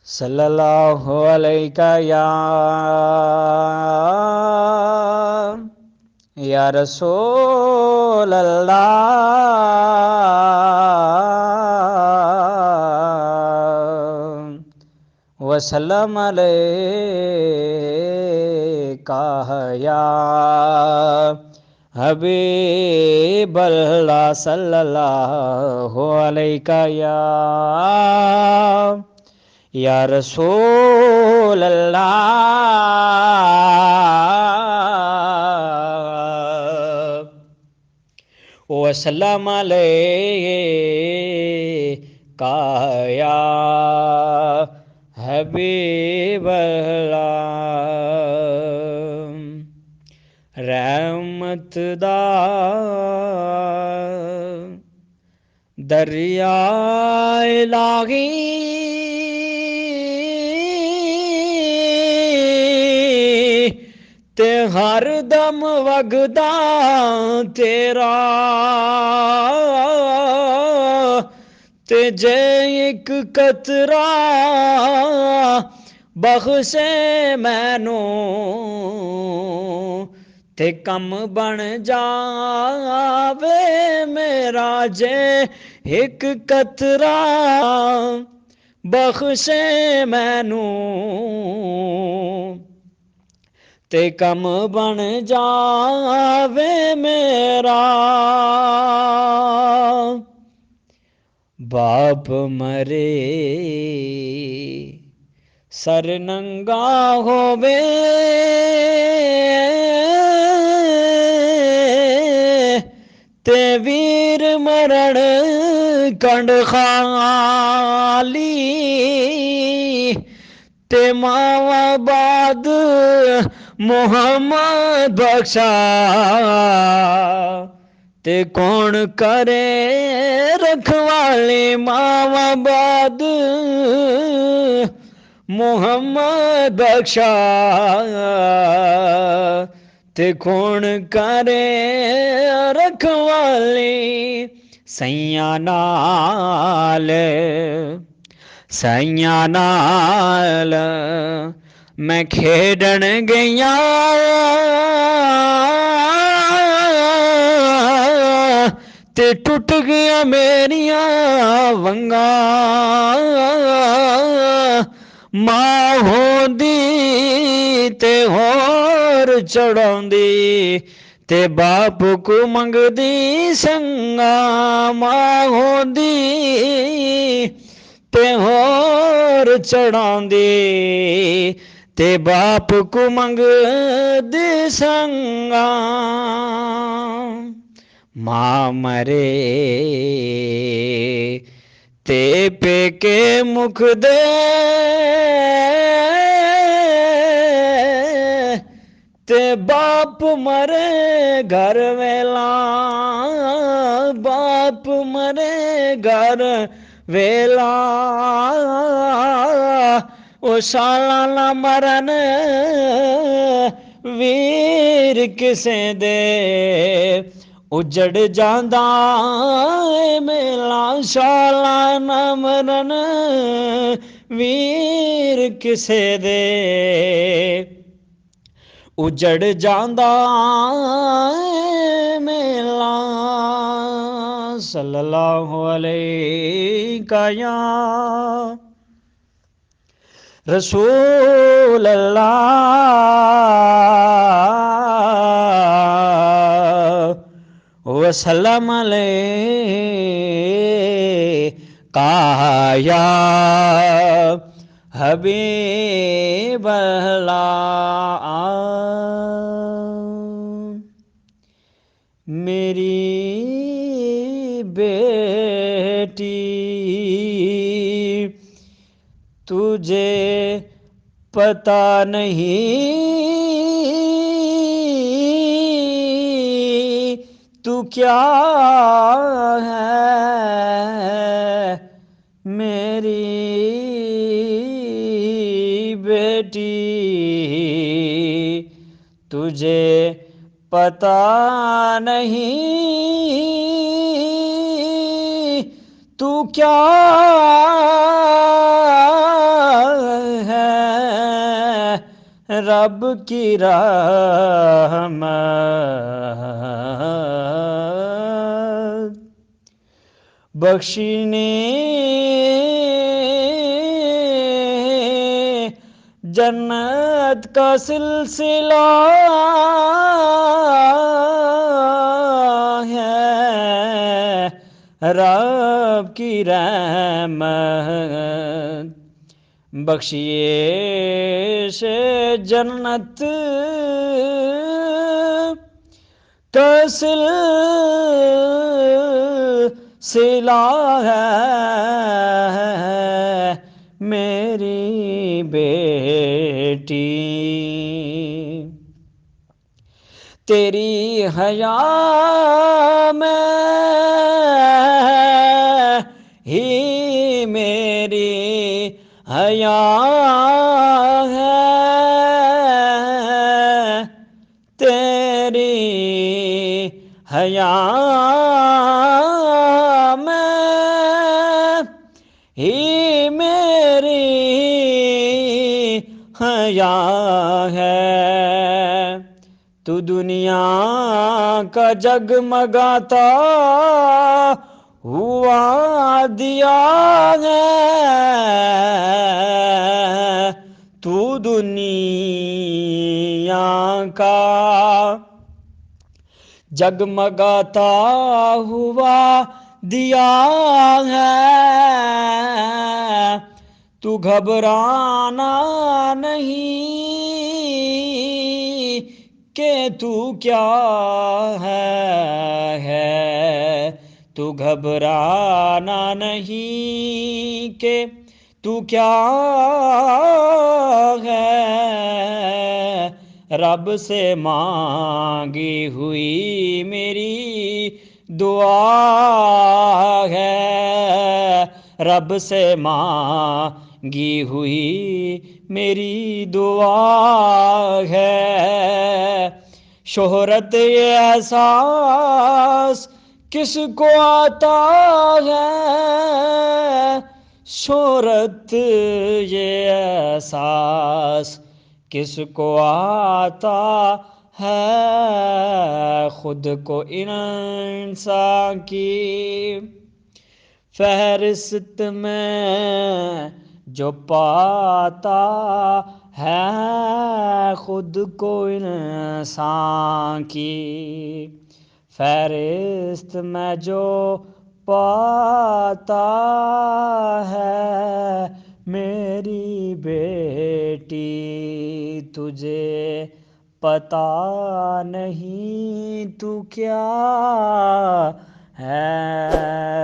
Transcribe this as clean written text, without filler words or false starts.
صلی اللہ علیہ یا رسول اللہ وسلم علیکہ یا حبیب اللہ صلی اللہ علیہ یا رسول اللہ وسلم علیکہ یا حبیب اللہ رحمت دا دریا الہی تے ہر دم وگدا تیرا تے جے ایک قطرہ بخشے مینوں تے کم بن جاوے میرا جے ایک قطرہ بخشے مینوں تے کم بن جاوے میرا باپ مرے سر ننگا ہووے تے ویر مرن کنڈ خالی تے ماوا بعد محمد بخشا تے کون کرے رکھوالی ماوا بعد محمد بخشا تے کون کرے رکھوالی سیاں نال میں کھیڈن گیا تے ٹوٹ گیا میریاں ونگاں ماں ہوندی تے ہور چڑھاندی تے باپ کو منگدی سنگا ماں ہوندی تے ہور چڑھاندی تے باپ کو منگدی سنگا ماں مرے تے پیکے مکھ دے تے باپ مرے گھر ویلا باپ مرے گھر ویلا او سالانہ مرن ویر کسے دے اجڑ جاندہ میلا سالانہ مرن ویر کسے دے اجڑ جاندہ میلا صلی اللہ علیہ یا رسول اللہ وسلم علیکہ یا حبیب اللہ میری بیٹی تجھے پتہ نہیں تو کیا ہے میری بیٹی تجھے پتہ نہیں تو کیا رب کی رحمت بخشنے جنت کا سلسلہ ہے رب کی رحمت بخشیش جنت کا سلسلہ ہے میری بیٹی تیری حیا میں ہی میری حیا ہے تیری حیا میں ہی میری حیا ہے تو دنیا کا جگمگاتا ہوا دیا ہے تو دنیا کا جگمگاتا ہوا دیا ہے تو گھبرانا نہیں کہ تو کیا ہے تو گھبرانا نہیں کہ تو کیا ہے رب سے مانگی ہوئی میری دعا ہے رب سے مانگی ہوئی میری دعا ہے شہرت یہ احساس کس کو آتا ہے شہرت یہ احساس کس کو آتا ہے خود کو انسان کی فہرست میں جو پاتا ہے خود کو انسان کی فہرست میں جو پاتا ہے میری بیٹی تجھے پتا نہیں تو کیا ہے